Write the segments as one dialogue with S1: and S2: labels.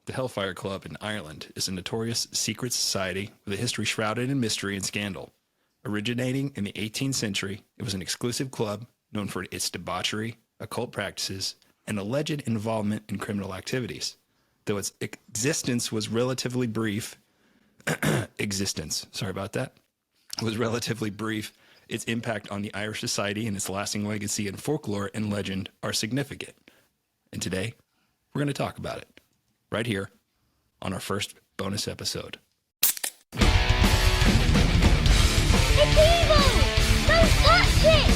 S1: The Hellfire Club in Ireland is a notorious secret society with a history shrouded in mystery and scandal. Originating in the 18th century, it was an exclusive club known for its debauchery, occult practices, and alleged involvement in criminal activities. Though its existence was relatively brief, was relatively brief, its impact on the Irish society and its lasting legacy in folklore and legend are significant. And today, we're going to talk about it right here on our first bonus episode.
S2: It's evil! Don't touch it!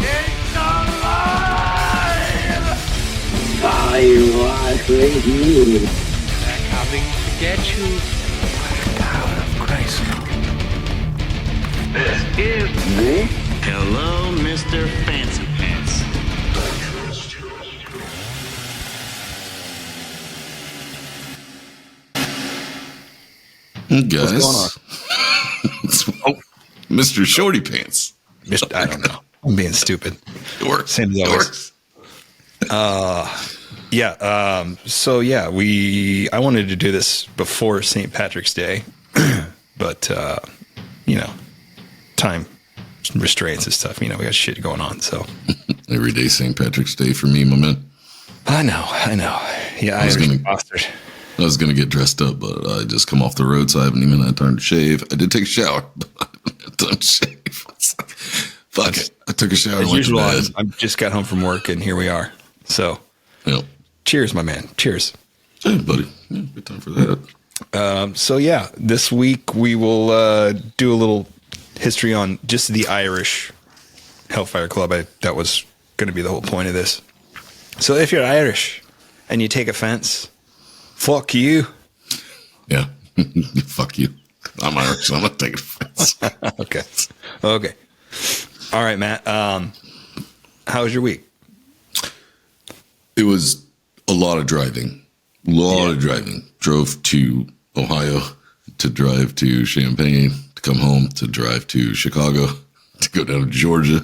S3: It's alive!
S4: I was you.
S3: They're coming to get you. By the power of Christ. This is
S5: Hello, Mr. Fancy Pants.
S6: Hey guys,
S1: What's
S6: Mr. Shorty Pants.
S1: I don't know. I'm being stupid.
S6: It works.
S1: Same as always. I wanted to do this before St. Patrick's Day, but time restraints and stuff. We got shit going on. So
S6: Every day St. Patrick's Day for me, my man.
S1: I know. Yeah, I
S6: was gonna get dressed up, but I just come off the road, so I haven't even had time to shave. I did take a shower, but I haven't had time to shave. Fuck it. I took a shower.
S1: As
S6: went
S1: usual,
S6: to bed.
S1: I just got home from work, and here we are. So,
S6: Yep.
S1: cheers, my man. Cheers.
S6: Hey, buddy. Yeah, good time for that.
S1: This week we will do a little history on just the Irish Hellfire Club. That was going to be the whole point of this. So if you're Irish and you take offense, fuck you.
S6: Yeah. Fuck you. I'm Irish, so I'm not taking offense.
S1: Okay. All right, Matt. How was your week?
S6: It was a lot of driving. Drove to Ohio, to drive to Champaign, to come home, to drive to Chicago, to go down to Georgia,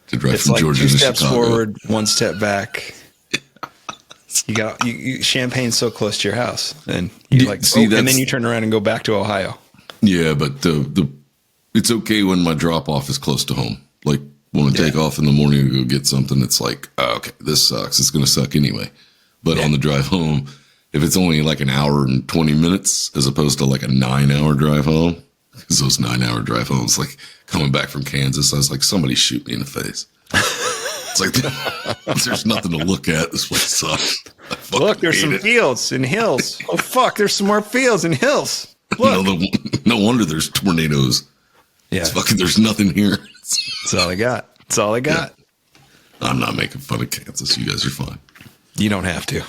S6: to drive from Georgia
S1: two
S6: to
S1: steps
S6: Chicago.
S1: forward, one step back. You Champagne's so close to your house, and and then you turn around and go back to Ohio.
S6: Yeah, but it's okay when my drop off is close to home. Like when I take off in the morning to go get something, it's like, oh, okay, this sucks. It's going to suck anyway. But on the drive home, if it's only like an hour and 20 minutes as opposed to like a 9-hour drive home, because those 9-hour drive homes, like coming back from Kansas, I was like, somebody shoot me in the face. It's like, there's nothing to look at. This place sucks.
S1: Look, there's some fields and hills. Oh, fuck, there's some more fields and hills. Look.
S6: No wonder there's tornadoes.
S1: Yeah.
S6: It's fucking, there's nothing here.
S1: That's all I got. Yeah.
S6: I'm not making fun of Kansas. You guys are fine.
S1: You don't have to.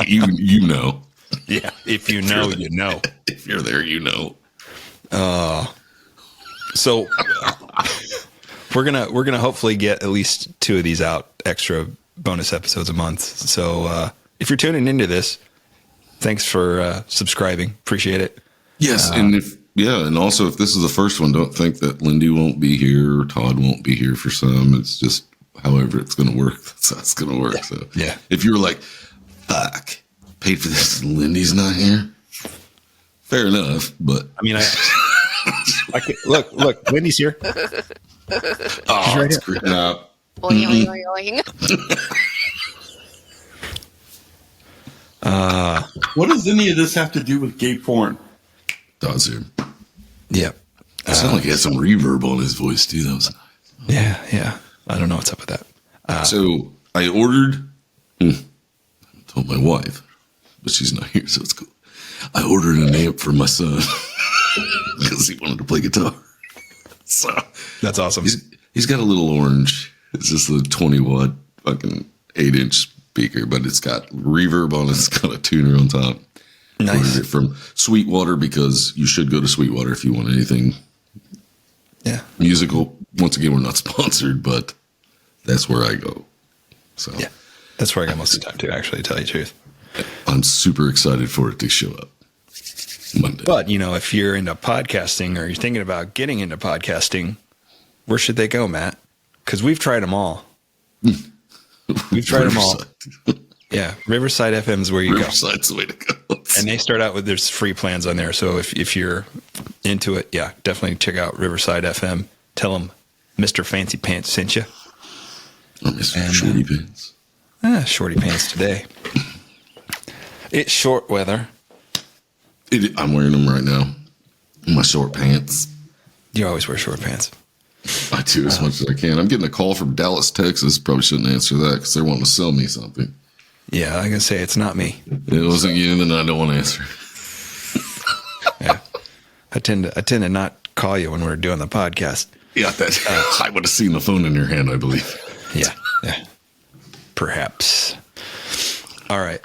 S6: You know.
S1: Yeah. If you know, you know.
S6: If you're there, you know.
S1: So we're gonna hopefully get at least 2 of these out, extra bonus episodes a month. So if you're tuning into this, thanks for subscribing. Appreciate it.
S6: Yes, and also if this is the first one, don't think that Lindy won't be here or Todd won't be here for some. It's just however it's going to work. That's how it's going to work. So
S1: yeah,
S6: if you're like, fuck, paid for this, and Lindy's not here. Fair enough, but
S1: I mean, I can, look, Lindy's here.
S6: Oh,
S1: right
S6: it's creeping out.
S2: Boing, boing, boing.
S7: What does any of this have to do with gay porn?
S6: Todd's here.
S1: Yeah.
S6: It sounded like he had some reverb on his voice too. That was nice.
S1: Yeah. I don't know what's up with that.
S6: So I ordered, told my wife, but she's not here, so it's cool. I ordered an amp for my son because he wanted to play guitar. So
S1: That's awesome.
S6: He's got a little orange. It's just a 20-watt fucking 8-inch speaker, but it's got reverb on it. It's got a tuner on top.
S1: Nice.
S6: Ordered it from Sweetwater because you should go to Sweetwater if you want anything musical. Once again, we're not sponsored, but that's where I go. So
S1: Yeah. That's where I got most of the time too, actually, to tell you the truth.
S6: I'm super excited for it to show up Monday.
S1: But, if you're into podcasting or you're thinking about getting into podcasting, where should they go, Matt? Because we've tried them all. We've tried them all. Yeah, Riverside FM is where you
S6: Riverside's the way to go.
S1: go. And they start out with there's free plans on there. So if you're into it, yeah, definitely check out Riverside FM. Tell them Mr. Fancy Pants sent you.
S6: Oh, Mr. Shorty Pants.
S1: Shorty Pants today. It's short weather.
S6: I'm wearing them right now. My short pants.
S1: You always wear short pants.
S6: I do as much as I can. I'm getting a call from Dallas, Texas. Probably shouldn't answer that because they're wanting to sell me something.
S1: Yeah, I can say it's not me.
S6: It wasn't you, then I don't want to answer.
S1: Yeah, I tend to not call you when we're doing the podcast.
S6: Yeah, I would have seen the phone in your hand, I believe.
S1: Yeah, perhaps. All right,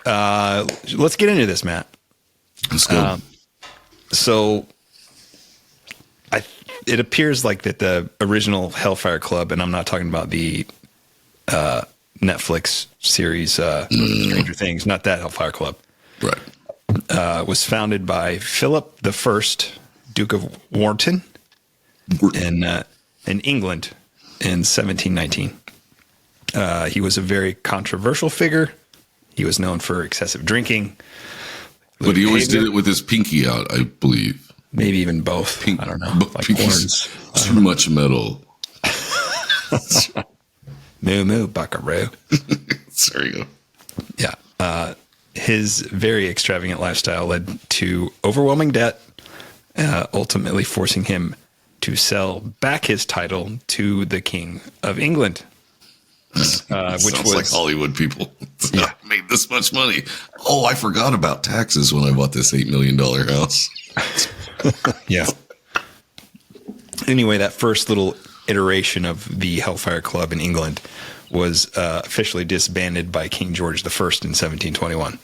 S1: let's get into this, Matt.
S6: Let's go.
S1: So, it appears like that the original Hellfire Club, and I'm not talking about the Netflix series Stranger Things, not that Hellfire Club,
S6: Right.
S1: was founded by Philip I, Duke of Wharton, in England in 1719. He was a very controversial figure. He was known for excessive drinking.
S6: But he always did it with his pinky out, I believe.
S1: Maybe even both. I don't know. Like
S6: Pinky's too much metal.
S1: Moo moo, buckaroo.
S6: There you go.
S1: Yeah. His very extravagant lifestyle led to overwhelming debt, ultimately forcing him to sell back his title to the King of England. Which
S6: Sounds
S1: was
S6: like Hollywood people.
S1: Yeah.
S6: I made this much money. Oh, I forgot about taxes when I bought this $8 million house.
S1: Yeah. Anyway, that first little iteration of the Hellfire Club in England was officially disbanded by King George I in 1721.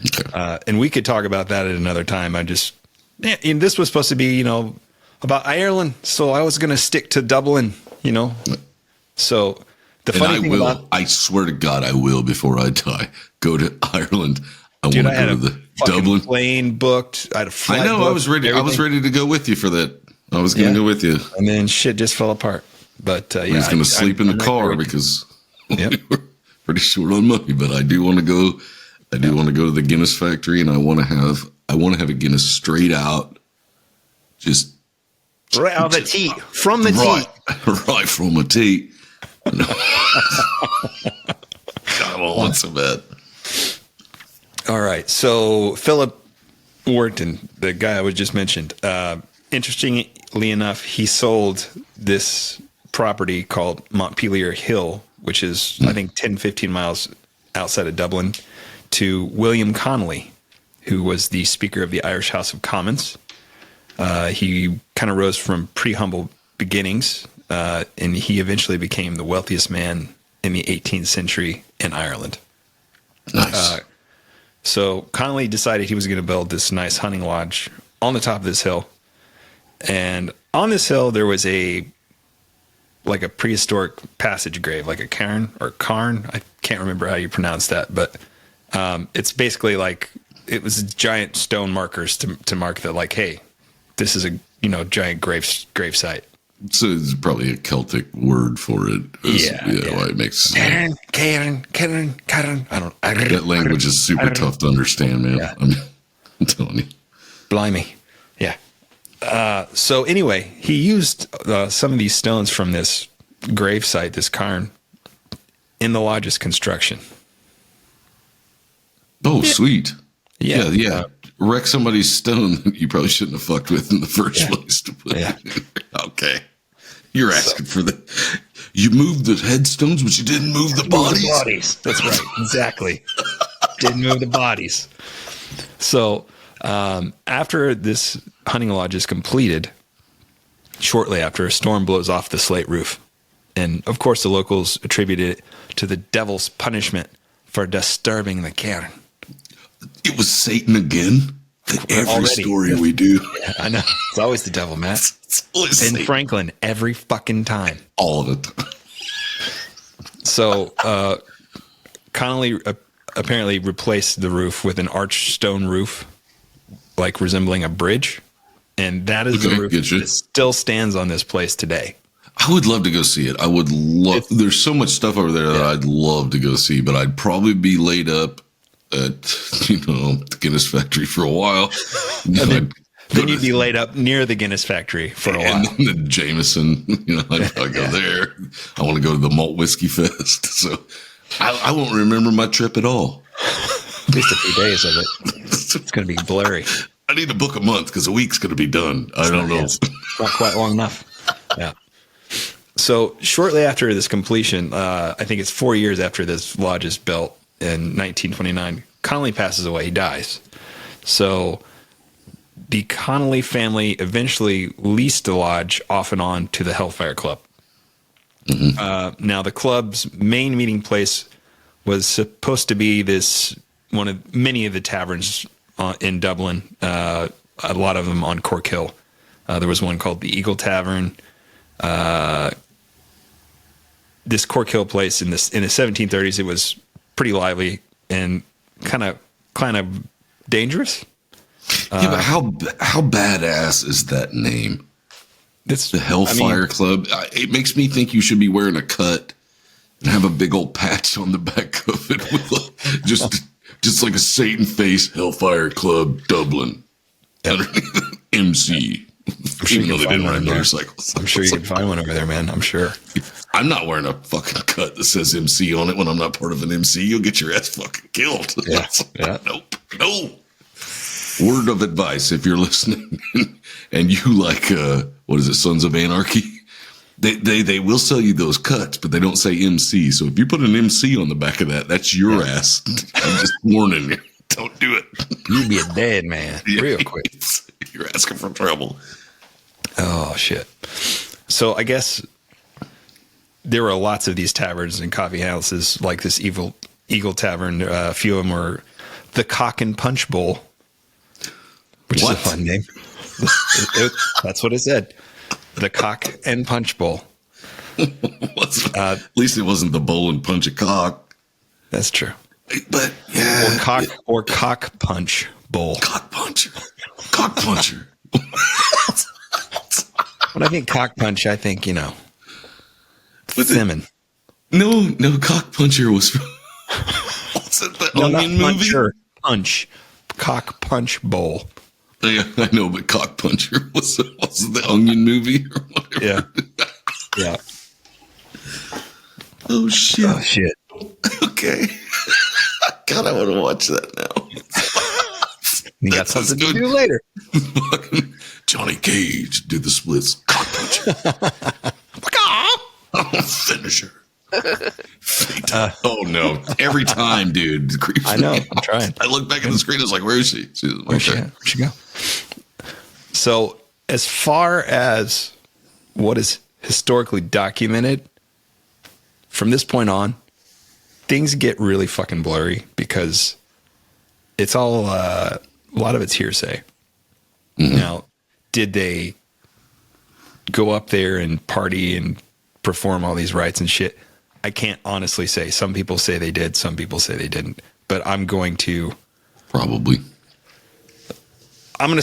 S6: Okay.
S1: And we could talk about that at another time. And this was supposed to be, about Ireland. So I was going to stick to Dublin, So the funny thing about,
S6: I swear to God, I will before I die go to Ireland. I
S1: dude,
S6: want
S1: I
S6: to
S1: had
S6: go
S1: a
S6: to the
S1: fucking
S6: Dublin
S1: plane booked. I had a flight
S6: I know.
S1: booked,
S6: I was ready. I was
S1: everything.
S6: ready to go with you for that. I was going to go with you.
S1: And then shit just fell apart. But
S6: I was going to sleep in the car because
S1: Yep.
S6: we were pretty short on money. But I do want to go. I do want to go to the Guinness factory, and I want to have a Guinness straight out, just
S1: right out of the tea, from the tea.
S6: right from a tea. God, I want so bad.
S1: All right. So Philip Wharton, the guy I was just mentioned, interestingly enough, he sold this property called Montpelier Hill, which is, I think, 10, 15 miles outside of Dublin, to William Connolly, who was the Speaker of the Irish House of Commons. He kind of rose from pretty humble beginnings, and he eventually became the wealthiest man in the 18th century in Ireland.
S6: Nice.
S1: So Connolly decided he was going to build this nice hunting lodge on the top of this hill. And on this hill, there was a prehistoric passage grave, like a cairn or carn. I can't remember how you pronounce that, but it's basically like it was giant stone markers to mark that, like, hey, this is a giant grave site.
S6: So it's probably a Celtic word for it.
S1: Yeah.
S6: Well, it makes
S1: Cairn. I don't.
S6: that language is super tough to understand, man.
S1: Yeah.
S6: I'm telling you.
S1: Blimey. Yeah. So anyway, he used some of these stones from this grave site, this cairn, in the lodge's construction.
S6: Oh, sweet.
S1: Yeah.
S6: Yeah. Wreck somebody's stone that you probably shouldn't have fucked with in the first place to put it in. Okay. You're asking for the. You moved the headstones, but you didn't move the bodies.
S1: That's right. Exactly. Didn't move the bodies. So after this hunting lodge is completed, shortly after, a storm blows off the slate roof. And of course, the locals attributed it to the devil's punishment for disturbing the cairn.
S6: It was Satan again. Every
S1: Already.
S6: story we do.
S1: Yeah, I know. It's always the devil, Matt.
S6: It's always
S1: In
S6: Satan.
S1: Franklin, every fucking time.
S6: All of it.
S1: So Connolly apparently replaced the roof with an arched stone roof, like resembling a bridge. And that is the
S6: Okay,
S1: roof
S6: getcha.
S1: that still stands on this place today.
S6: I would love to go see it. I would love. There's so much stuff over there that I'd love to go see, but I'd probably be laid up at the Guinness factory for a while.
S1: Then you'd be laid up near the Guinness factory for a while.
S6: And then the Jameson, I'd go there. I want to go to the Malt Whiskey Fest. So I won't remember my trip at all.
S1: At least a few days of it. It's going to be blurry.
S6: I need to book a month because a week's going to be done. I don't know.
S1: It's not quite long enough. Yeah. So shortly after this completion, I think it's 4 years after this lodge is built in 1929, Connolly passes away. He dies. So the Connolly family eventually leased the lodge off and on to the Hellfire Club. Mm-hmm. Now, the club's main meeting place was supposed to be one of many of the taverns in Dublin, a lot of them on Cork Hill. There was one called the Eagle Tavern. This Cork Hill place in the 1730s, it was pretty lively and kind of dangerous.
S6: Yeah, but how badass is that name?
S1: It's
S6: the Hellfire Club. It makes me think you should be wearing a cut and have a big old patch on the back of it with just like a Satan face. Hellfire Club Dublin. MC.
S1: I'm sure you can find one motorcycles. I'm sure you can find one over there, man. I'm sure.
S6: I'm not wearing a fucking cut that says MC on it when I'm not part of an MC. You'll get your ass fucking killed.
S1: Yeah.
S6: Nope. No. Word of advice, if you're listening and you like, what is it, Sons of Anarchy? They will sell you those cuts, but they don't say MC. So if you put an MC on the back of that, that's your ass. I'm just warning you. Don't do it.
S1: You'd be a dead man real quick.
S6: You're asking for trouble.
S1: Oh, shit. So I guess there were lots of these taverns and coffee houses like this Eagle Tavern. A few of them were the Cock and Punch Bowl, which is a fun name. That's what it said. The Cock and Punch Bowl.
S6: At least it wasn't the bowl and punch a cock.
S1: That's true.
S6: But yeah.
S1: Or cock punch bowl.
S6: Cock puncher. Cock puncher.
S1: When I think cock punch, I think, Simmon.
S6: No, cock puncher was from what's it, the Onion movie?
S1: Puncher, punch. Cock punch bowl.
S6: Yeah, I know, but cock puncher was the Onion movie or whatever.
S1: Yeah.
S6: Oh shit. Okay. God, I want to watch that now.
S1: You got something to do later.
S6: Johnny Cage did the splits. Cock puncher. Finisher. Oh no! Every time, dude.
S1: I know. I'm trying.
S6: I look back at the screen. It's like, where is she?
S1: Where'd she go? So, as far as what is historically documented, from this point on, things get really fucking blurry because it's all a lot of it's hearsay. Mm-hmm. Now, did they go up there and party and perform all these rites and shit? I can't honestly say. Some people say they did. Some people say they didn't. But I'm going to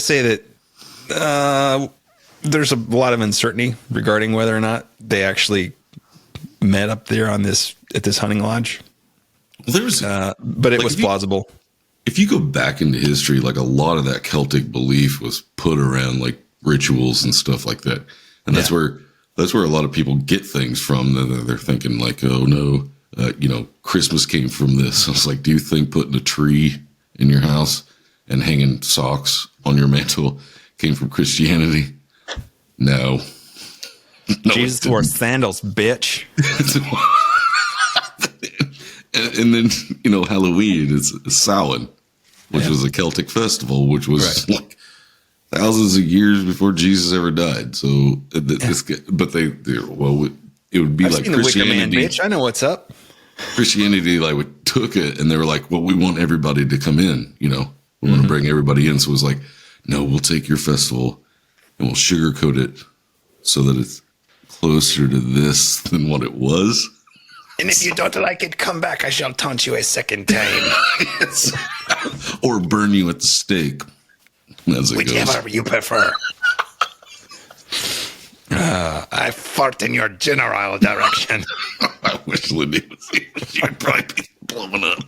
S1: say that there's a lot of uncertainty regarding whether or not they actually met up there at this hunting lodge. But it was plausible.
S6: If you go back into history, like a lot of that Celtic belief was put around like rituals and stuff like that, and that's where a lot of people get things from. They're thinking like, oh no, Christmas came from this. I was like, do you think putting a tree in your house and hanging socks on your mantle came from Christianity? No.
S1: Jesus wore sandals, bitch.
S6: and then, Halloween is Samhain, which was a Celtic festival, which was like thousands of years before Jesus ever died. So, it would be
S1: I've
S6: like
S1: seen the Wicker Man, bitch. I know what's up.
S6: Christianity took it and they were like, well, we want everybody to come in, we want to bring everybody in. So it was like, no, we'll take your festival and we'll sugarcoat it so that it's closer to this than what it was.
S1: And if you don't like it, come back. I shall taunt you a second time.
S6: Or burn you at the stake. Whichever
S1: you prefer. I fart in your general direction.
S6: I wish Lindy was here. She would probably be blowing up.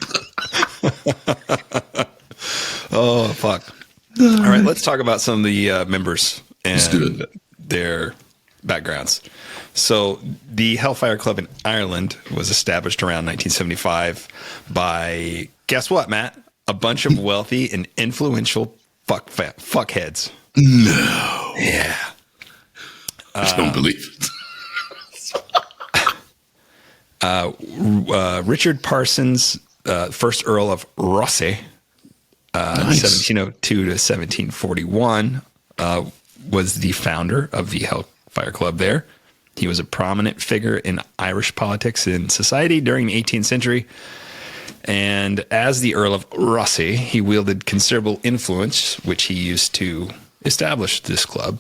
S1: Oh, fuck. All right, let's talk about some of the members
S6: Let's do
S1: and
S6: it.
S1: their backgrounds. So the Hellfire Club in Ireland was established around 1975 by, guess what, Matt? A bunch of wealthy and influential fuckheads.
S6: No.
S1: Yeah.
S6: I don't believe it.
S1: Richard Parsons, first Earl of Rosse,
S6: Nice.
S1: 1702 to 1741, was the founder of the Hellfire Club there. He was a prominent figure in Irish politics and society during the 18th century. And as the Earl of Rosse, he wielded considerable influence, which he used to establish this club.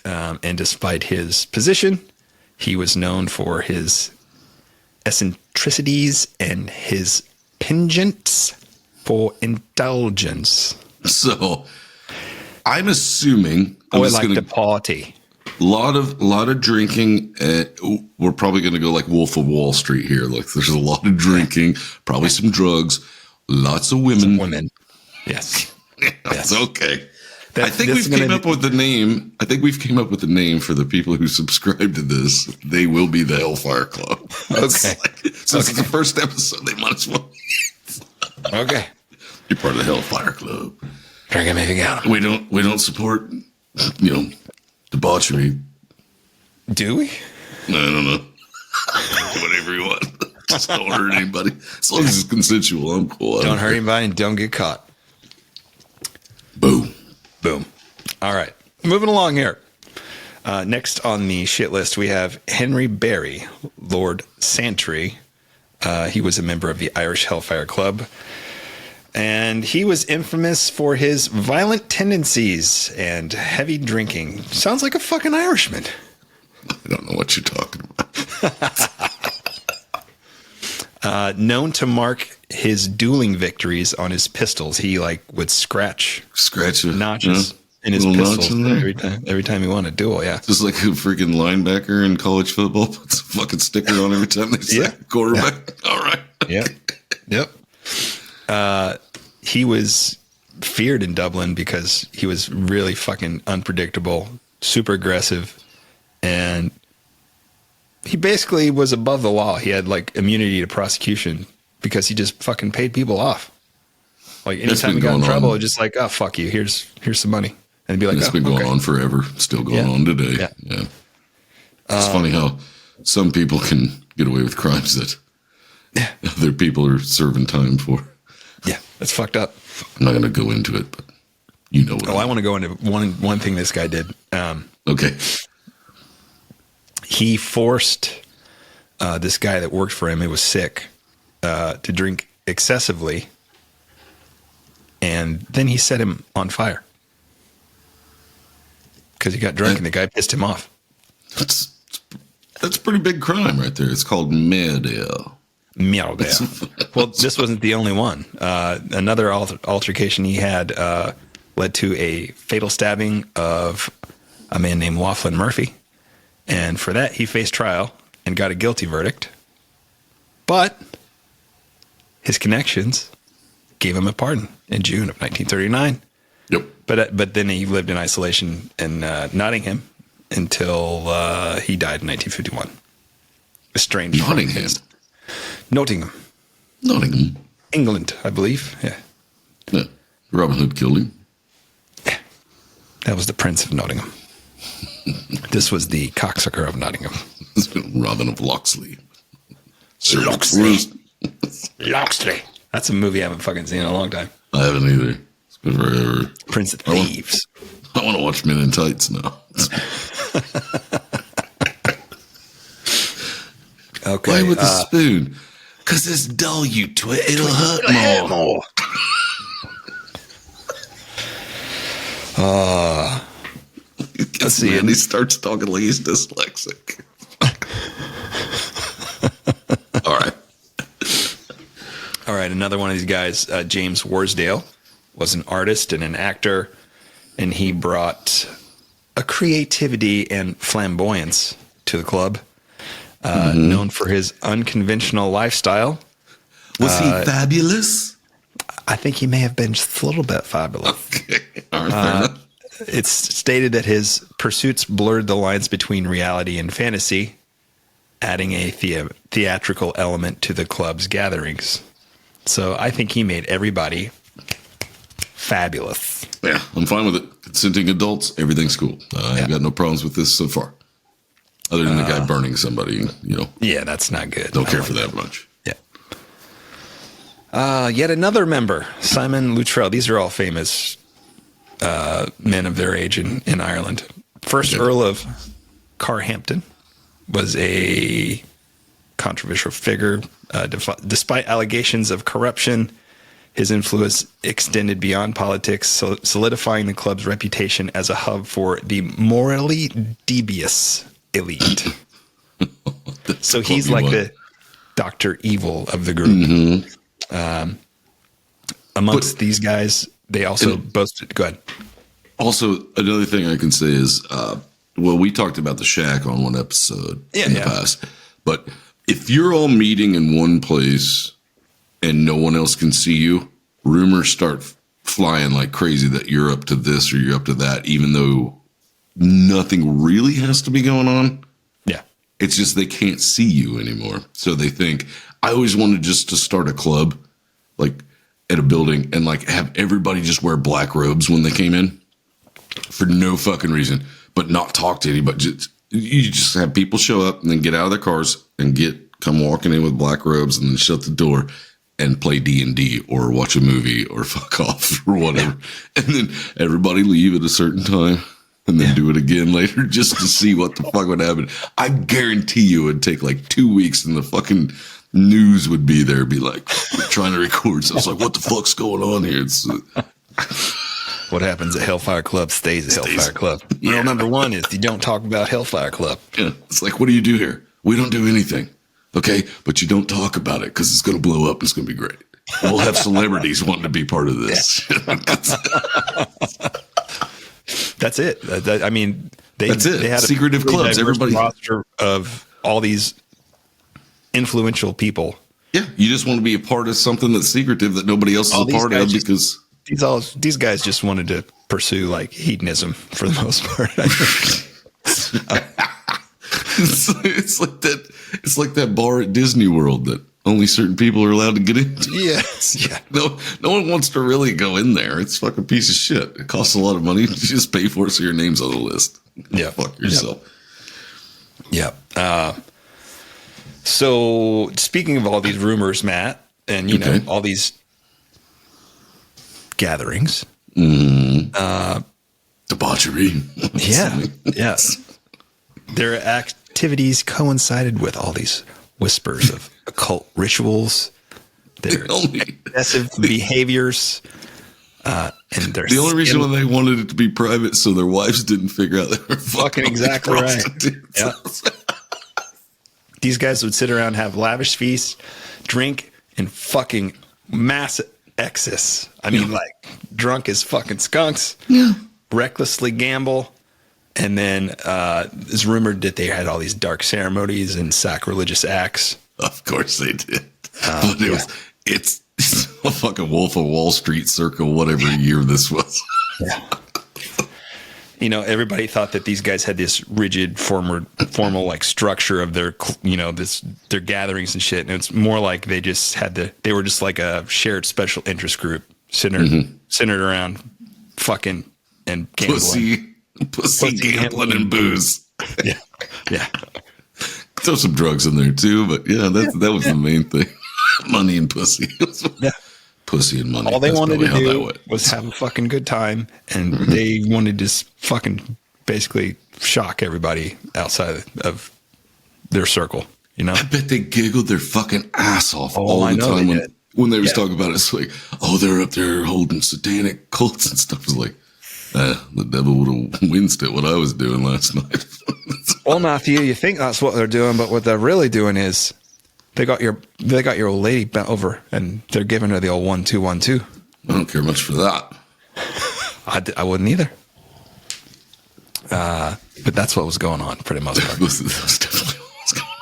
S1: And despite his position, he was known for his eccentricities and his penchants for indulgence.
S6: So I'm assuming I'm
S1: Boy
S6: just
S1: like
S6: gonna
S1: to party.
S6: lot of drinking. We're probably going to go like Wolf of Wall Street here. Like there's a lot of drinking, probably some drugs, lots of women.
S1: Women. Yes.
S6: That's okay.
S1: That-
S6: I think
S1: this
S6: we've
S1: is gonna
S6: came up with the name. I think we've came up with the name for the people who subscribe to this. They will be the Hellfire Club. That's
S1: Okay.
S6: Since it's the first episode, they might as well.
S1: Okay.
S6: You're part of the Hellfire Club.
S1: Drinking maybe out.
S6: We don't support, debauchery.
S1: Do we?
S6: I don't know. Whatever you want. Just don't hurt anybody. As long as it's consensual, I'm cool.
S1: Don't hurt anybody and don't get caught.
S6: Boom.
S1: Boom. All right. Moving along here. Next on the shit list, we have Henry Barry, Lord Santry. He was a member of the Irish Hellfire Club. And he was infamous for his violent tendencies and heavy drinking. Sounds like a fucking Irishman.
S6: I don't know what you're talking about.
S1: Known to mark his dueling victories on his pistols. He would scratch
S6: Scratch a
S1: notches in his
S6: little
S1: pistols
S6: notch in there.
S1: every time he won a duel. Yeah.
S6: Just like a freaking linebacker in college football puts a fucking sticker on every time they say
S1: Yeah.
S6: quarterback. All right.
S1: Yep. Yep. He was feared in Dublin because he was really fucking unpredictable, super aggressive, and he basically was above the law. He had immunity to prosecution because he just fucking paid people off. Anytime he got in trouble, just oh, fuck you. Here's some money. And he'd be like,
S6: It's been going on forever. Still going on today. Yeah. It's funny how some people can get away with crimes that other people are serving time for.
S1: Yeah, that's fucked up.
S6: I'm not going to go into it, but you know what.
S1: I want to go into one thing this guy did.
S6: Okay.
S1: He forced this guy that worked for him, who was sick, to drink excessively, and then he set him on fire because he got drunk and the guy pissed him off.
S6: That's a pretty big crime right there. It's called murder.
S1: Well, this wasn't the only one. Another altercation he had led to a fatal stabbing of a man named Laughlin Murphy. And for that, he faced trial and got a guilty verdict. But his connections gave him a pardon in June of 1939.
S6: Yep.
S1: But then he lived in isolation in Nottingham until he died in 1951. Estranged from
S6: Nottingham.
S1: Nottingham.
S6: Nottingham.
S1: England, I believe. Yeah.
S6: Yeah. Robin Hood killed him.
S1: Yeah. That was the Prince of Nottingham. This was the cocksucker of Nottingham.
S6: Robin of Locksley.
S1: Locksley. Locksley. That's a movie I haven't fucking seen in a long time.
S6: I haven't either. It's been forever.
S1: Prince of Thieves.
S6: I want to watch Men in Tights now.
S1: Okay.
S6: Why with the spoon? Because it's dull, you twit. It'll hurt more.
S1: Let's see.
S6: And he starts talking like he's dyslexic. All right.
S1: All right. Another one of these guys, James Worsdale, was an artist and an actor, and he brought a creativity and flamboyance to the club, known for his unconventional lifestyle.
S6: Was he fabulous?
S1: I think he may have been just a little bit fabulous.
S6: Okay. All right, fair enough.
S1: It's stated that his pursuits blurred the lines between reality and fantasy, adding a theatrical element to the club's gatherings. So I think he made everybody fabulous.
S6: Yeah, I'm fine with it. Consenting adults, everything's cool. I've got no problems with this so far. Other than the guy burning somebody,
S1: Yeah, that's not good.
S6: Don't care for that much.
S1: Yeah. Yet another member, Simon Luttrell. These are all famous men of their age in Ireland. First Earl of Carhampton was a controversial figure. Despite allegations of corruption, his influence extended beyond politics, solidifying the club's reputation as a hub for the morally devious elite. So he's like the Dr. Evil of the group. Amongst these guys, they also boasted. Go ahead.
S6: Also, another thing I can say is, we talked about the shack on one episode in the past, but if you're all meeting in one place and no one else can see you, rumors start flying like crazy that you're up to this or you're up to that, even though nothing really has to be going on.
S1: Yeah.
S6: It's just they can't see you anymore. So they think, I always wanted just to start a club, like at a building, and like have everybody just wear black robes when they came in for no fucking reason, but not talk to anybody. You just have people show up and then get out of their cars and come walking in with black robes and then shut the door and play D&D or watch a movie or fuck off or whatever. And then everybody leave at a certain time and then do it again later just to see what the fuck would happen. I guarantee you it'd take like 2 weeks and the fucking news would be there, be like, we're trying to record. So it's like, what the fuck's going on here? It's
S1: what happens at Hellfire Club stays at Hellfire Club. Rule number one is you don't talk about Hellfire Club.
S6: Yeah, it's like, what do you do here? We don't do anything. Okay, but you don't talk about it because it's going to blow up. It's going to be great. We'll have celebrities wanting to be part of this.
S1: That's it. I mean,
S6: that's it.
S1: They had
S6: secretive clubs. Everybody
S1: roster of all these influential people.
S6: Yeah, you just want to be a part of something that's secretive that nobody else is a part of because
S1: these guys just wanted to pursue like hedonism for the most part.
S6: It's like that. It's like that bar at Disney World that only certain people are allowed to get into.
S1: Yes. Yeah.
S6: No one wants to really go in there. It's a fucking piece of shit. It costs a lot of money. You just pay for it so your name's on the list.
S1: Yeah.
S6: Fuck yourself.
S1: Yeah. So speaking of all these rumors, Matt, and you know all these gatherings,
S6: debauchery.
S1: Yes. Their activities coincided with all these whispers of occult rituals, their excessive behaviors, and their
S6: the only reason why they wanted it to be private so their wives didn't figure out they were
S1: fucking exactly right. Yeah. These guys would sit around, have lavish feasts, drink, and fucking mass excess. I mean, like drunk as fucking skunks.
S6: Yeah.
S1: Recklessly gamble. And then it's rumored that they had all these dark ceremonies and sacrilegious acts.
S6: Of course they did. But it's a fucking Wolf of Wall Street circa whatever year this was.
S1: Yeah. You know, everybody thought that these guys had this rigid, formal like structure of their, their gatherings and shit. And it's more like they just they were just like a shared special interest group centered around fucking and gambling.
S6: Pussy gambling and booze.
S1: Yeah. Yeah.
S6: Throw some drugs in there too, but that was the main thing. Money and pussy.
S1: Yeah.
S6: Pussy and money.
S1: All they wanted to do was have a fucking good time, and they wanted to fucking basically shock everybody outside of their circle, you know?
S6: I bet they giggled their fucking ass off all the time when they was talking about it. It's like, they're up there holding satanic cults and stuff. It's like, the devil would have winced at what I was doing last night.
S1: Well, Matthew, you think that's what they're doing, but what they're really doing is they got your old lady bent over and they're giving her the old 1-2 1-2.
S6: I don't care much for that.
S1: I wouldn't either. But that's what was going on for the most part.
S6: That was definitely what was going on.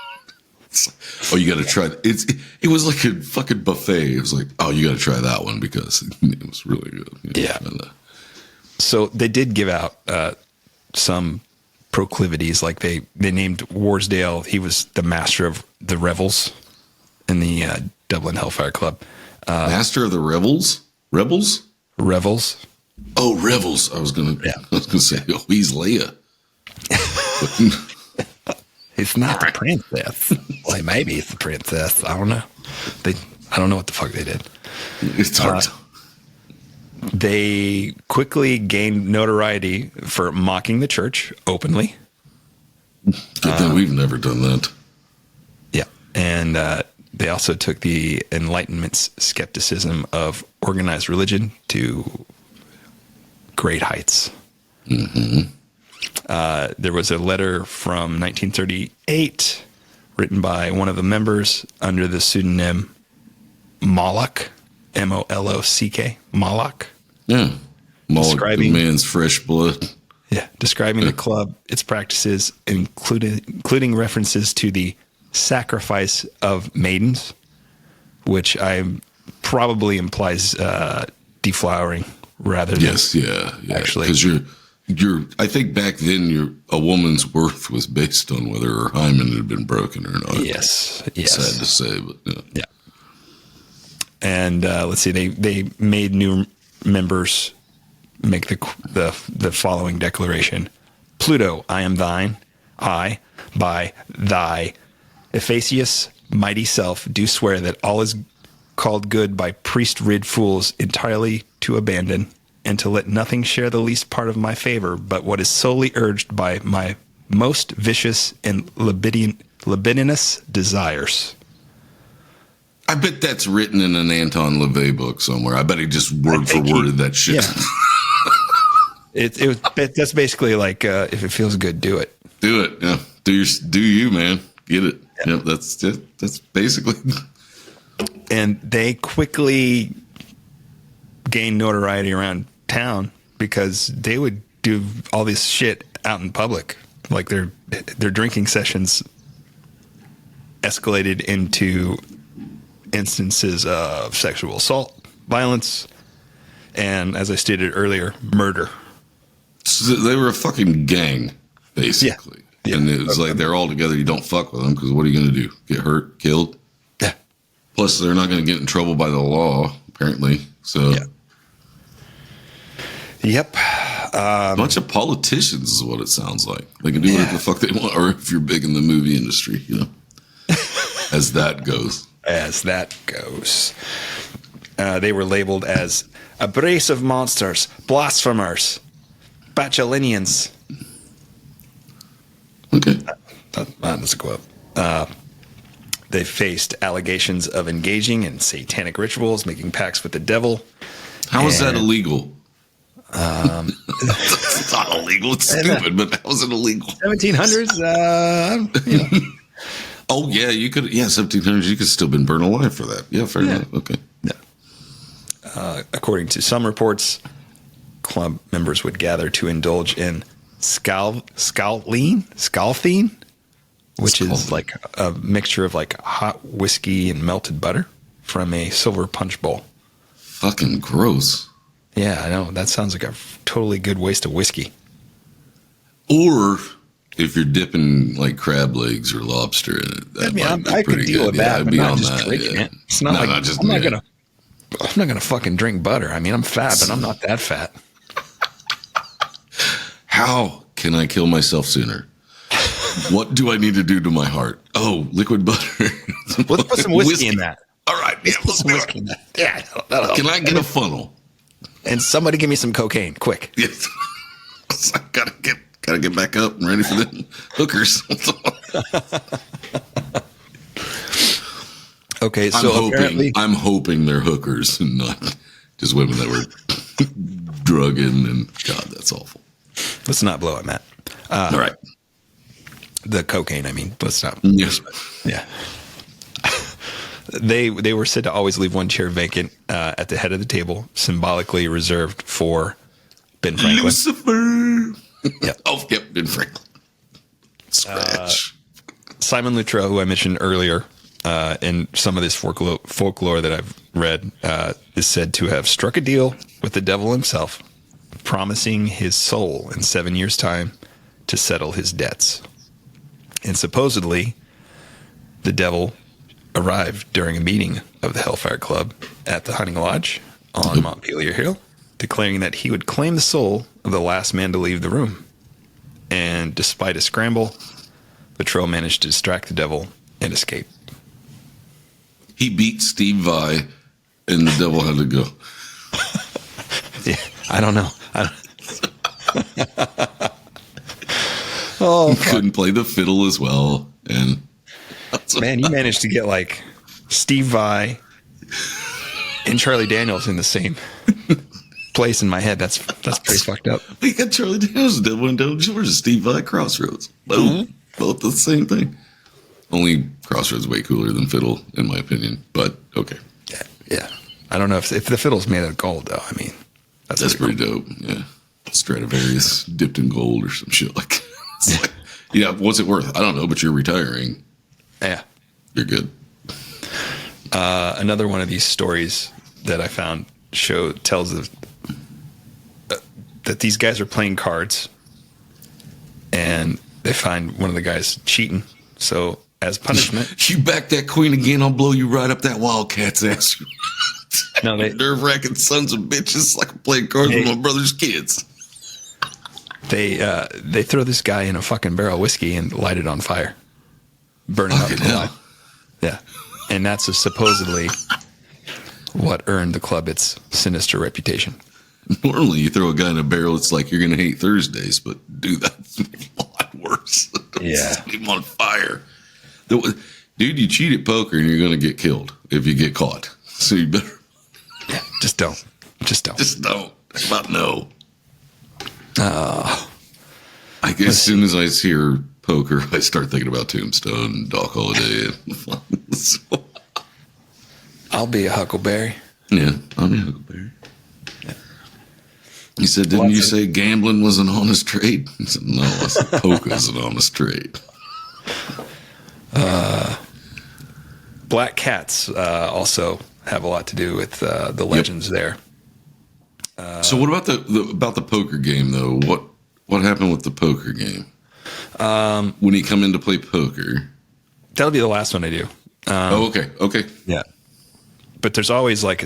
S6: Oh, you got to try it was like a fucking buffet. It was like, oh, you got to try that one because it was really good.
S1: Yeah. So they did give out some proclivities, like they named Warsdale. He was the master of the revels in the Dublin Hellfire Club.
S6: Master of the Rebels?
S1: Revels.
S6: Oh, Revels. I was gonna say, oh, he's Leia.
S1: It's not the princess. Well, maybe it's the princess. I don't know. I don't know what the fuck they did.
S6: It's hard.
S1: They quickly gained notoriety for mocking the church openly.
S6: Good thing we've never done that.
S1: Yeah. And they also took the Enlightenment's skepticism of organized religion to great heights.
S6: Mm-hmm.
S1: There was a letter from 1938 written by one of the members under the pseudonym Moloch, Molock, Moloch.
S6: Yeah. Moloch,
S1: Describing-
S6: the man's fresh blood.
S1: Yeah, describing the club, its practices, including references to the sacrifice of maidens, which I probably implies deflowering rather than actually.
S6: Because you're. I think back then, a woman's worth was based on whether her hymen had been broken or not.
S1: Yes.
S6: Sad to say, but
S1: yeah. And let's see, they made new members make the following declaration: Pluto, I am thine. I, by thy efficacious mighty self, do swear that all is called good by priest-rid fools entirely to abandon, and to let nothing share the least part of my favor, but what is solely urged by my most vicious and libidinous desires.
S6: I bet that's written in an Anton LaVey book somewhere. I bet he just word for worded that shit.
S1: Yeah. That's basically like if it feels good, do it.
S6: Do it. Yeah. Do you, man? Get it. Yeah. Yep. That's basically.
S1: And they quickly gained notoriety around town because they would do all this shit out in public. Like their drinking sessions escalated into instances of sexual assault, violence, and, as I stated earlier, murder.
S6: So they were a fucking gang, basically. Yeah. And it was like they're all together. You don't fuck with them because what are you going to do? Get hurt? Killed?
S1: Yeah.
S6: Plus, they're not going to get in trouble by the law, apparently. So.
S1: Yeah. Yep.
S6: A bunch of politicians is what it sounds like. They can do whatever the fuck they want, or if you're big in the movie industry, as that goes. They were labeled as abrasive monsters, blasphemers, bachelinians. Okay.
S1: That's a quote. They faced allegations of engaging in satanic rituals, making pacts with the devil.
S6: How is that illegal? It's not illegal. It's stupid, but how is it illegal?
S1: 1700s.
S6: Oh yeah, you could. Yeah, 1700s. You could still been burned alive for that. Yeah, fair enough. Okay.
S1: Yeah. According to some reports, club members would gather to indulge in scalthine, which is like a mixture of like hot whiskey and melted butter from a silver punch bowl.
S6: Fucking gross.
S1: Yeah, I know. That sounds like a totally good waste of whiskey.
S6: Or if you're dipping like crab legs or lobster in it, that
S1: I could deal with that, but not just drinking it. It's not like
S6: just,
S1: I'm not gonna fucking drink butter. I mean, I'm fat, but I'm not that fat.
S6: How can I kill myself sooner? What do I need to do to my heart? Oh, liquid butter.
S1: Let's put some whiskey in that.
S6: All right, yeah, let's put some whiskey in that. Yeah, can I get a funnel?
S1: And somebody give me some cocaine, quick.
S6: Yes. I gotta get back up and ready for the hookers.
S1: Okay, so
S6: I'm hoping they're hookers and not just women that were drugging, and God, that's awful.
S1: Let's not blow it, Matt.
S6: All right.
S1: The cocaine, I mean. Let's not.
S6: Yes.
S1: Yeah. They were said to always leave one chair vacant at the head of the table, symbolically reserved for Ben Franklin.
S6: Lucifer.
S1: Yep.
S6: Oh, yep, Ben Franklin. Scratch.
S1: Simon Luttrell, who I mentioned earlier, in some of this folklore that I've read, is said to have struck a deal with the devil himself, promising his soul in 7 years' time to settle his debts. And supposedly, the devil arrived during a meeting of the Hellfire Club at the hunting lodge on Montpelier Hill, declaring that he would claim the soul of the last man to leave the room. And despite a scramble, Luttrell managed to distract the devil and escape.
S6: He beat Steve Vai, and the devil had to go.
S1: Yeah, I don't know. Oh,
S6: Couldn't play the fiddle as well. And
S1: man, you managed to get like Steve Vai and Charlie Daniels in the same place in my head. That's pretty fucked up.
S6: we got Charlie Daniels, the devil, and Devil George, Steve Vai, Crossroads. Both the same thing. Only Crossroads way cooler than fiddle, in my opinion. But okay,
S1: Yeah. I don't know if the fiddle's made out of gold, though. I mean,
S6: that's pretty dope. Yeah, Stradivarius dipped in gold or some shit like. It's like, yeah, what's it worth? I don't know, but you're retiring.
S1: Yeah.
S6: You're good.
S1: Another one of these stories that I found tells of that these guys are playing cards, and they find one of the guys cheating. So as punishment,
S6: You back that queen again, I'll blow you right up that Wildcat's ass.
S1: no, they
S6: Nerve-wracking sons of bitches like I'm playing cards with my brother's kids.
S1: they throw this guy in a fucking barrel of whiskey and light it on fire, burn him up
S6: Fucking hell.
S1: alive. Yeah, and that's supposedly what earned the club its sinister reputation.
S6: Normally, you throw a guy in a barrel, it's like you're going to hate Thursdays, but dude, that's a lot worse.
S1: Yeah.
S6: Set him on fire. Dude, you cheat at poker and you're going to get killed if you get caught. So you better
S1: Yeah, just don't. Just
S6: don't. How about no? I guess as soon as I hear poker, I start thinking about Tombstone and Doc Holliday. So,
S1: I'll be a Huckleberry.
S6: yeah, I'm a Huckleberry. He said, didn't you say gambling was an honest trade? He said, no, I said poker is an honest trade.
S1: Black cats also have a lot to do with the legends there.
S6: So what about the poker game though? What happened with the poker game? When he come in to play poker.
S1: That'll be the last one I do.
S6: Okay.
S1: Yeah. But there's always like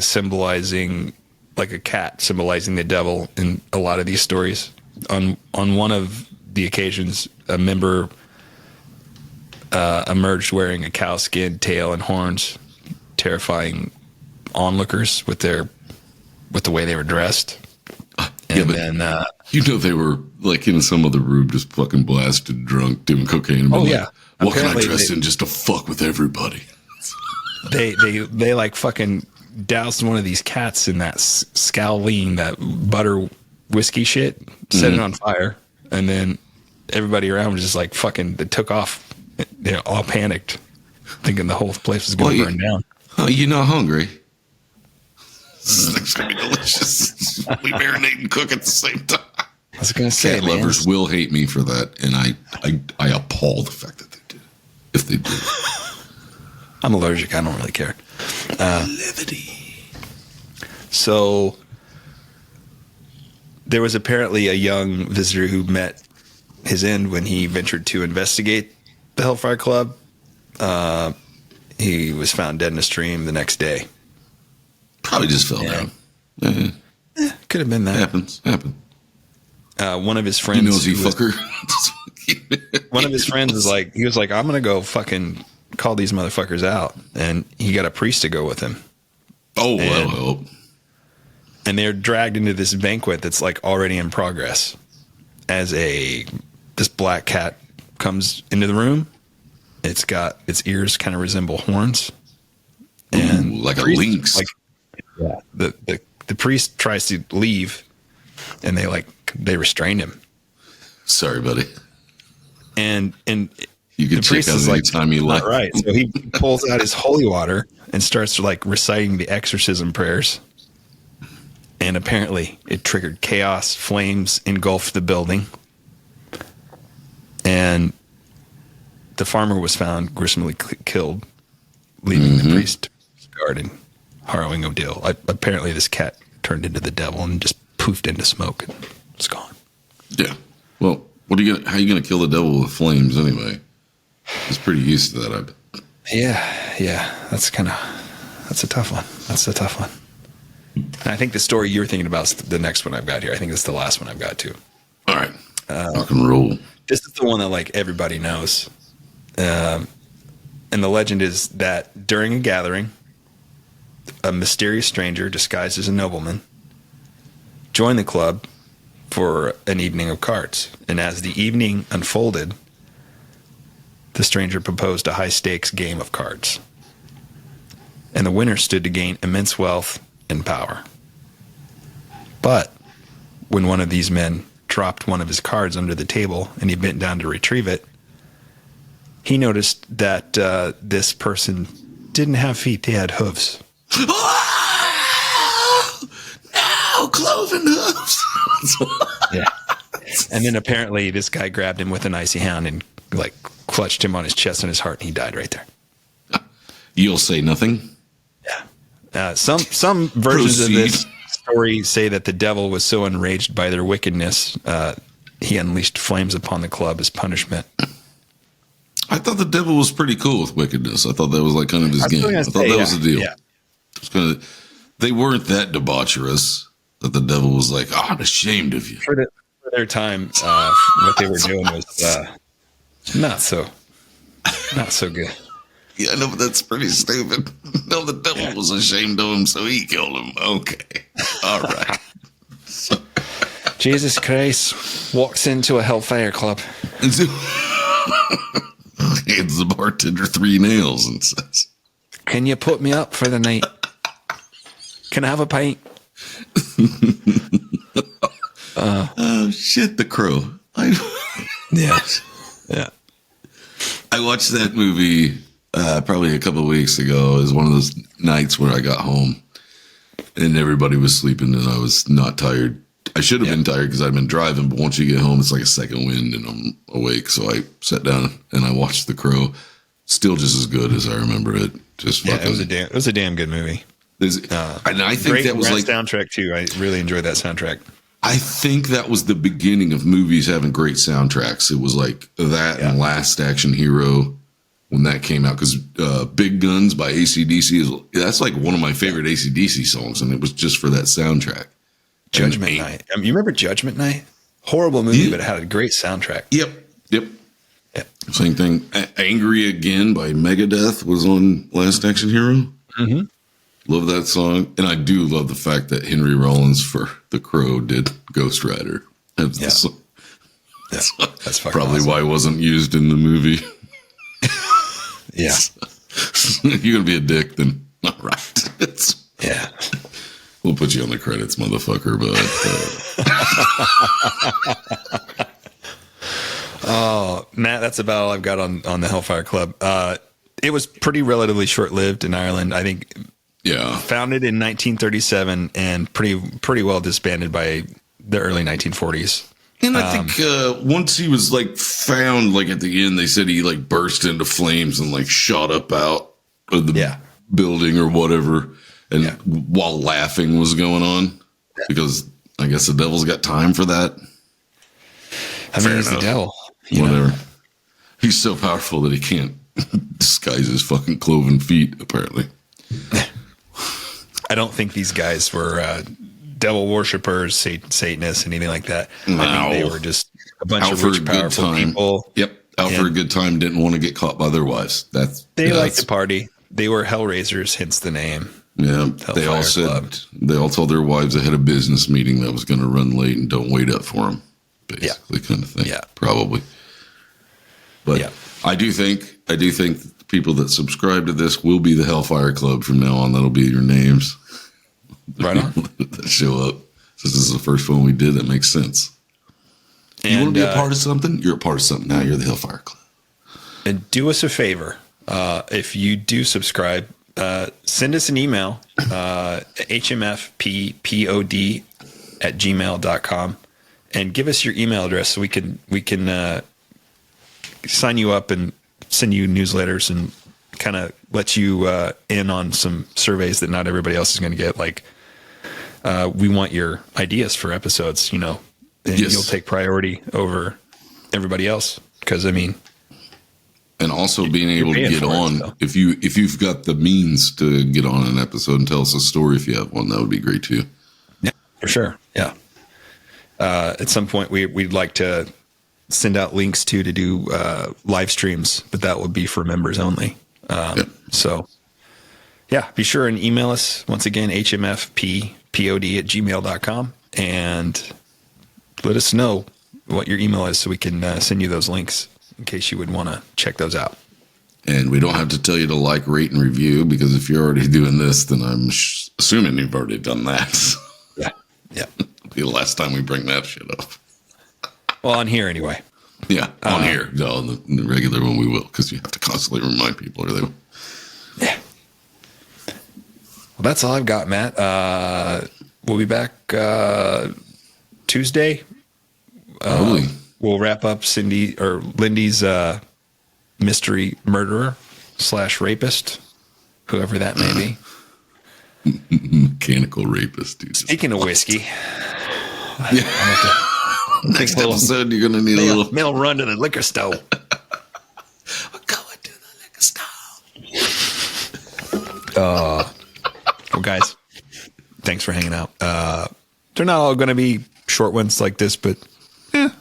S1: like a cat symbolizing the devil in a lot of these stories. On one of the occasions, a member emerged wearing a cow skin, tail, and horns, terrifying onlookers with the way they were dressed. And then
S6: they were like in some other room, just fucking blasted, drunk, doing cocaine.
S1: Oh,
S6: like,
S1: yeah.
S6: What can I
S1: Apparently
S6: dress in just to fuck with everybody?
S1: they like fucking doused one of these cats in that scowling, that butter whiskey shit, set it on fire, and then everybody around was just like fucking, they took off. They all panicked, thinking the whole place was going to burn down.
S6: Oh, you're not hungry? It's going to be delicious. We marinate and cook at the same time.
S1: I was going to say,
S6: Cat lovers will hate me for that, and I appall the fact that they did. If they did.
S1: I'm allergic. I don't really care.
S6: Levity.
S1: So there was apparently a young visitor who met his end when he ventured to investigate the Hellfire Club. He was found dead in a stream the next day.
S6: Probably just fell down.
S1: Could have been that.
S6: Happens.
S1: One of his friends,
S6: He knows he fucker.
S1: one of his friends was like, I'm going to go fucking call these motherfuckers out. And he got a priest to go with him.
S6: Oh, that'll help.
S1: And they're dragged into this banquet that's like already in progress as this black cat comes into the room. It's got its ears kind of resemble horns. And
S6: like a lynx.
S1: The priest tries to leave, and they restrain him.
S6: Sorry, buddy.
S1: And
S6: You can
S1: the
S6: check
S1: priest
S6: out
S1: is like,
S6: anytime you like.
S1: "All right." So he pulls out his holy water and starts like reciting the exorcism prayers. And apparently, it triggered chaos. Flames engulfed the building, And the farmer was found gruesomely killed, leaving the priest garden, harrowing ordeal. Apparently, this cat turned into the devil and just poofed into smoke and was gone.
S6: Yeah. Well, how are you gonna kill the devil with flames anyway? He's pretty used to that, I bet.
S1: Yeah. That's a tough one. That's a tough one. And I think the story you're thinking about is the next one I've got here. I think it's the last one I've got too.
S6: All right. Rock and roll.
S1: This is the one that like everybody knows. And the legend is that during a gathering, a mysterious stranger disguised as a nobleman joined the club for an evening of cards. And as the evening unfolded, the stranger proposed a high-stakes game of cards. And the winner stood to gain immense wealth and power. But when one of these men dropped one of his cards under the table and he bent down to retrieve it, he noticed that this person didn't have feet, they had hooves.
S6: No, cloven hooves.
S1: Yeah. And then apparently this guy grabbed him with an icy hand and like clutched him on his chest and his heart, and he died right there.
S6: You'll say nothing?
S1: Yeah. Some versions of this story say that the devil was so enraged by their wickedness, he unleashed flames upon the club as punishment.
S6: I thought the devil was pretty cool with wickedness. I thought that was like kind of his game. I thought that was the deal.
S1: Yeah.
S6: It was kind of, they weren't that debaucherous that the devil was like, oh, I'm ashamed of you.
S1: For their time, what they were doing was not so good.
S6: Yeah, I know, but that's pretty stupid. No, the devil was ashamed of him, so he killed him. Okay. All right.
S1: Jesus Christ walks into a Hellfire Club.
S6: Hands the bartender 3 nails and says,
S1: "Can you put me up for the night? Can I have a pint?"
S6: Oh, shit, The Crow.
S1: Yeah.
S6: I watched that movie probably a couple of weeks ago. It was one of those nights where I got home and everybody was sleeping and I was not tired. I should have been tired because I'd been driving, but once you get home, it's like a second wind and I'm awake. So I sat down and I watched The Crow. Still just as good as I remember it. Just fucking,
S1: it was a damn good movie.
S6: And I think that was like
S1: soundtrack too. I really enjoyed that soundtrack.
S6: I think that was the beginning of movies having great soundtracks. It was like that and Last Action Hero when that came out. Because Big Guns by AC/DC, that's like one of my favorite AC/DC songs. And it was just for that soundtrack.
S1: Judgment Night. You remember Judgment Night? Horrible movie, but it had a great soundtrack.
S6: Yep.
S1: Yeah.
S6: Same thing. Angry Again by Megadeth was on Last Action Hero. Mm-hmm. Love that song. And I do love the fact that Henry Rollins for The Crow did Ghost Rider. That's probably
S1: awesome.
S6: why it wasn't used in the movie.
S1: Yeah.
S6: You're going to be a dick, then all right.
S1: Yeah.
S6: We'll put you on the credits, motherfucker. But
S1: oh, Matt, that's about all I've got on the Hellfire Club. It was pretty relatively short-lived in Ireland. I think founded in 1937 and pretty well disbanded by the early 1940s.
S6: And I think once he was like found, like at the end, they said he like burst into flames and like shot up out of the building or whatever. And while laughing was going on, because I guess the devil's got time for that.
S1: I mean, he's the devil.
S6: Whatever. He's so powerful that he can't disguise his fucking cloven feet, apparently.
S1: I don't think these guys were devil worshippers, Satanists, anything like that.
S6: No.
S1: I think they were just a bunch of rich, powerful people.
S6: Yep. Out for a good time, didn't want to get caught by their wives.
S1: They liked to party. They were hellraisers, hence the name.
S6: Yeah, they all said Club. They all told their wives they had a business meeting that was going to run late and don't wait up for them, basically, kind of thing. Yeah, probably. But I do think the people that subscribe to this will be the Hellfire Club from now on. That'll be your names.
S1: Right on.
S6: That show up. Since this is the first one we did, that makes sense. And, you want to be a part of something? You're a part of something now. You're the Hellfire Club. And
S1: do us a favor. If you do subscribe, send us an email, hmfppod@gmail.com, and give us your email address so we can sign you up and send you newsletters and kind of let you in on some surveys that not everybody else is going to get. Like, we want your ideas for episodes, and
S6: Yes.
S1: you'll take priority over everybody else. Because, I mean,
S6: and also being able to
S1: paying
S6: get
S1: for it,
S6: on,
S1: so.
S6: if you've got the means to get on an episode and tell us a story, if you have one, that would be great too.
S1: yeah, for sure. Yeah. At some point, we'd like to send out links to do live streams, but that would be for members only. So, yeah, be sure and email us once again, hmfppod@gmail.com, and let us know what your email is so we can send you those links in case you would want to check those out.
S6: And we don't have to tell you to like, rate, and review, because if you're already doing this, then I'm assuming you've already done that.
S1: Yeah. Yeah.
S6: It'll be the last time we bring that shit up.
S1: Well, on here anyway.
S6: Yeah, on here. No, on the regular one we will, because you have to constantly remind people, or they will.
S1: Yeah. Well, that's all I've got, Matt. We'll be back Tuesday.
S6: Probably.
S1: We'll wrap up Lindy's mystery murderer / rapist, whoever that may be.
S6: Mechanical rapist, dude.
S1: Speaking of whiskey,
S6: Next episode, you're going to need a little.
S1: Mel, run to the liquor store.
S6: We're going to the liquor store.
S1: Well, guys, thanks for hanging out. They're not all going to be short ones like this, but we're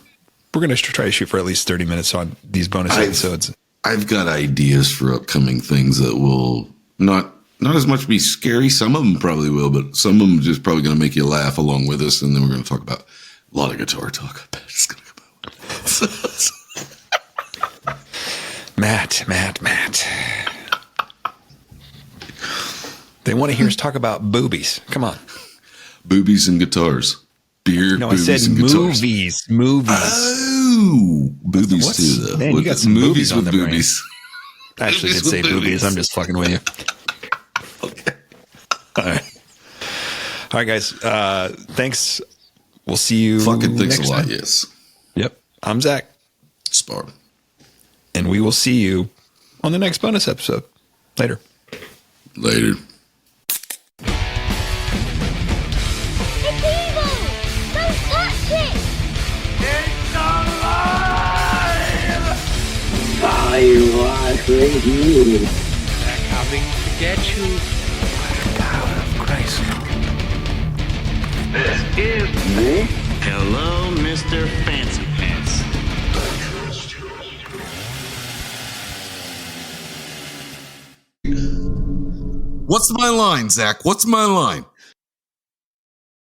S1: going to try to shoot for at least 30 minutes on these bonus episodes.
S6: I've got ideas for upcoming things that will not as much be scary. Some of them probably will, but some of them are just probably going to make you laugh along with us. And then we're going to talk about a lot of guitar talk. I bet it's going to come out.
S1: Matt. They want to hear us talk about boobies. Come on.
S6: Boobies and guitars. Beer,
S1: No, I
S6: boobies,
S1: said
S6: and guitars.
S1: movies.
S6: Oh, boobies
S1: What's-
S6: too, though.
S1: man, you got some
S6: movies
S1: boobies on
S6: with
S1: the brain.
S6: boobies.
S1: I actually did say boobies. I'm just fucking with you.
S6: Okay.
S1: All right, guys. Thanks. We'll see you.
S6: Fucking thanks
S1: next
S6: a lot,
S1: time.
S6: yes.
S1: Yep. I'm Zach,
S6: Spar.
S1: and we will see you on the next bonus episode. Later.
S6: Later.
S2: It's evil! Don't touch it!
S3: They're coming to get you by the power of Christ.
S5: Hello, Mr. Fancy Pants.
S6: What's my line, Zach? What's my line?